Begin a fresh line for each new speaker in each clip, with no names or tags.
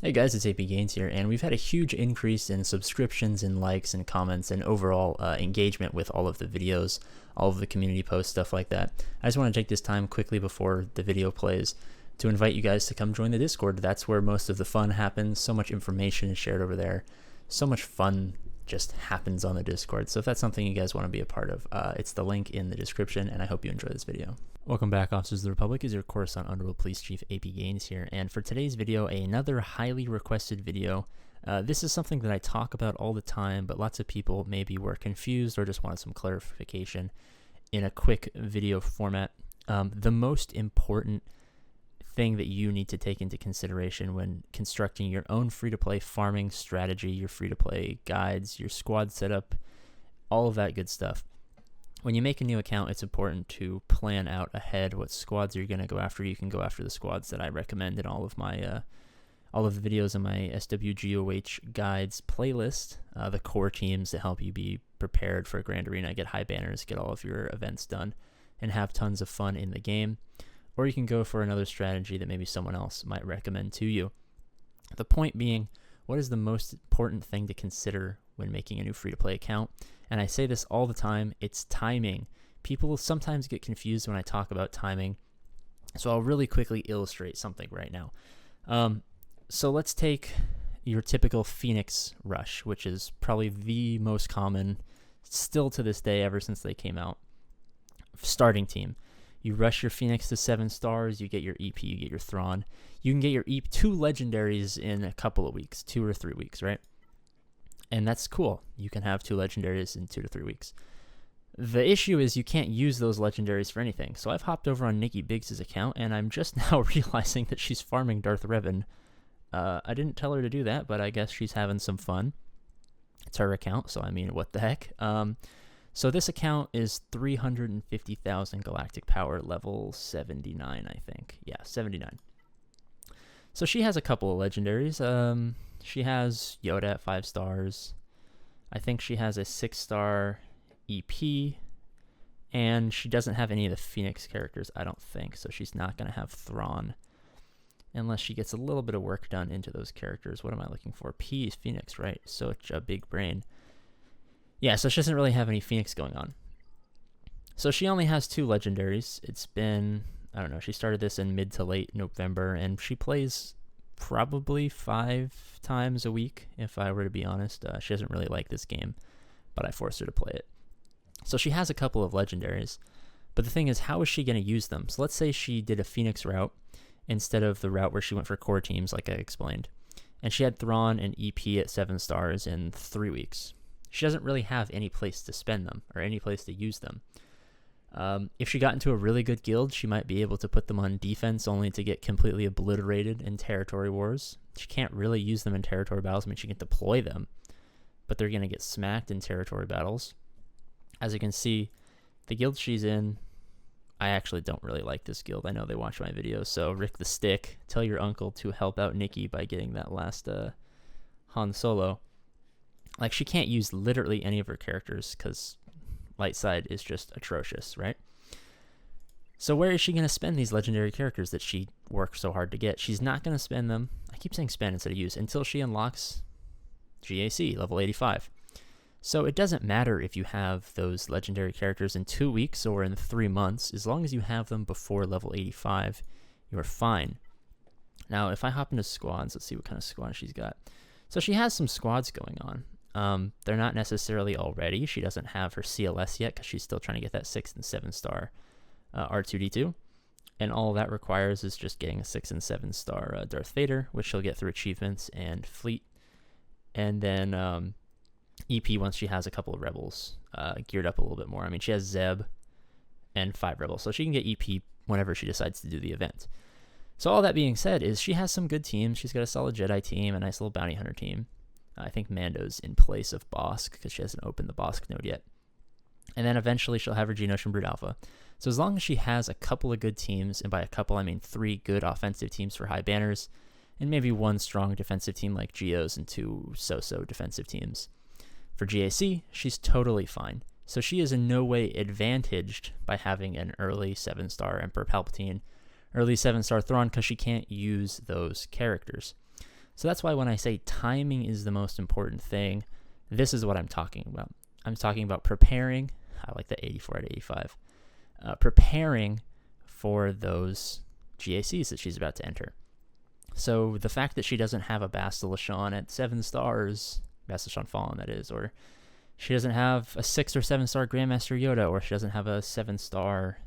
Hey guys, it's AP Gains here, and we've had a huge increase in subscriptions and likes and comments and overall engagement with all of the videos, all of the community posts, stuff like that. I just want to take this time quickly before the video plays to invite you guys to come join the Discord. That's where most of the fun happens. So much information is shared over there. So much fun just happens on the Discord. So if that's something you guys want to be a part of, it's the link in the description, and I hope you enjoy this video. Welcome back, Officers of the Republic. Is your Coruscant Underworld Police Chief AP Gaines here, and for today's video, another highly requested video. This is something that I talk about all the time, but lots of people maybe were confused or just wanted some clarification in a quick video format. The most important thing that you need to take into consideration when constructing your own free-to-play farming strategy, your free-to-play guides, your squad setup, all of that good stuff. When you make a new account, it's important to plan out ahead what squads you're going to go after. You can go after the squads that I recommend in all of my all of the videos in my SWGOH guides playlist, the core teams that help you be prepared for Grand Arena, get high banners, get all of your events done, and have tons of fun in the game. Or you can go for another strategy that maybe someone else might recommend to you. The point being, what is the most important thing to consider when making a new free-to-play account? And I say this all the time, it's timing. People sometimes get confused when I talk about timing, so I'll really quickly illustrate something right now. So let's take your typical Phoenix rush, which is probably the most common, still to this day, ever since they came out, starting team. You rush your Phoenix to 7 stars, you get your EP, you get your Thrawn. You can get your 2 legendaries in a couple of weeks, 2 or 3 weeks, right? And that's cool. You can have 2 legendaries in 2 to 3 weeks. The issue is you can't use those legendaries for anything. So I've hopped over on Nikki Biggs' account, and I'm just now realizing that she's farming Darth Revan. I didn't tell her to do that, but I guess she's having some fun. It's her account, so I mean, what the heck? So this account is 350,000 galactic power, level 79, I think. Yeah, 79. So she has a couple of legendaries. She has Yoda at 5 stars. I think she has a 6-star EP. And she doesn't have any of the Phoenix characters, I don't think. So she's not going to have Thrawn. Unless she gets a little bit of work done into those characters. What am I looking for? P is Phoenix, right? Such a big brain. Yeah, so she doesn't really have any Phoenix going on. So she only has 2 legendaries. It's been, I don't know, she started this in mid to late November, and she plays probably 5 times a week, if I were to be honest. She doesn't really like this game, but I forced her to play it. So she has a couple of legendaries, but the thing is, how is she going to use them? So let's say she did a Phoenix route instead of the route where she went for core teams, like I explained, and she had Thrawn and EP at 7 stars in 3 weeks. She doesn't really have any place to spend them or any place to use them. If she got into a really good guild, she might be able to put them on defense only to get completely obliterated in territory wars. She can't really use them in territory battles. I mean, she can deploy them, but they're going to get smacked in territory battles. As you can see, the guild she's in, I actually don't really like this guild. I know they watch my videos, so Rick the Stick, tell your uncle to help out Nikki by getting that last Han Solo. Like, she can't use literally any of her characters because light side is just atrocious, right? So where is she going to spend these legendary characters that she worked so hard to get? She's not going to spend them, I keep saying spend instead of use, until she unlocks GAC, level 85. So it doesn't matter if you have those legendary characters in 2 weeks or in 3 months. As long as you have them before level 85, you're fine. Now, if I hop into squads, let's see what kind of squad she's got. So she has some squads going on. They're not necessarily all ready. She doesn't have her CLS yet because she's still trying to get that 6 and 7 star R2D2. And all that requires is just getting a 6 and 7 star Darth Vader, which she'll get through achievements and fleet. And then EP, once she has a couple of rebels geared up a little bit more. I mean, she has Zeb and 5 rebels, so she can get EP whenever she decides to do the event. So all that being said is she has some good teams. She's got a solid Jedi team, a nice little bounty hunter team. I think Mando's in place of Bosk because she hasn't opened the Bosk node yet. And then eventually she'll have her Geonosian Brood Alpha. So as long as she has a couple of good teams, and by a couple I mean 3 good offensive teams for high banners, and maybe 1 strong defensive team like Geos and 2 so-so defensive teams. For GAC, she's totally fine. So she is in no way advantaged by having an early 7-star Emperor Palpatine, early 7-star Thrawn, because she can't use those characters. So that's why when I say timing is the most important thing, this is what I'm talking about. I'm talking about preparing. I like the 84 out of 85. Preparing for those GACs that she's about to enter. So the fact that she doesn't have a Bastila Shan at 7 stars, Bastila Shan Fallen that is, or she doesn't have a 6 or 7 star Grandmaster Yoda, or she doesn't have a 7 star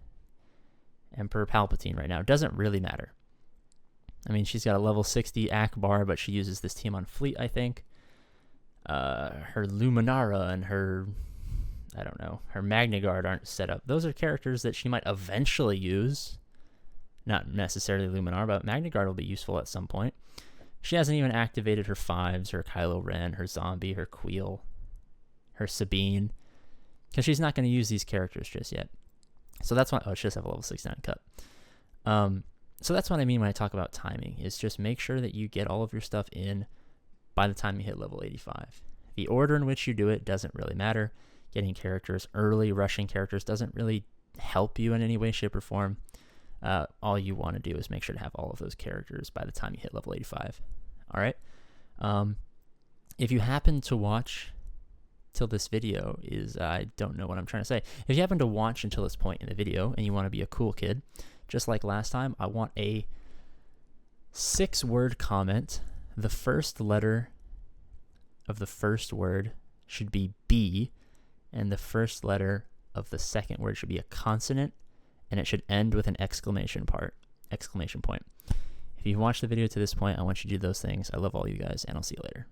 Emperor Palpatine right now, it doesn't really matter. I mean, she's got a level 60 Akbar, but she uses this team on Fleet, I think. Her Luminara and her, I don't know, her Magna Guard aren't set up. Those are characters that she might eventually use. Not necessarily Luminara, but Magna Guard will be useful at some point. She hasn't even activated her 5s, her Kylo Ren, her Zombie, her Queel, her Sabine, because she's not going to use these characters just yet. So that's why, she does have a level 69 cut. So that's what I mean when I talk about timing, is just make sure that you get all of your stuff in by the time you hit level 85. The order in which you do it doesn't really matter. Getting characters early, rushing characters doesn't really help you in any way, shape, or form. All you want to do is make sure to have all of those characters by the time you hit level 85. All right. If you happen to watch till this video I don't know what I'm trying to say. If you happen to watch until this point in the video and you want to be a cool kid, just like last time, I want a 6-word comment. The first letter of the first word should be B, and the first letter of the second word should be a consonant, and it should end with an exclamation point. If you've watched the video to this point, I want you to do those things. I love all you guys, and I'll see you later.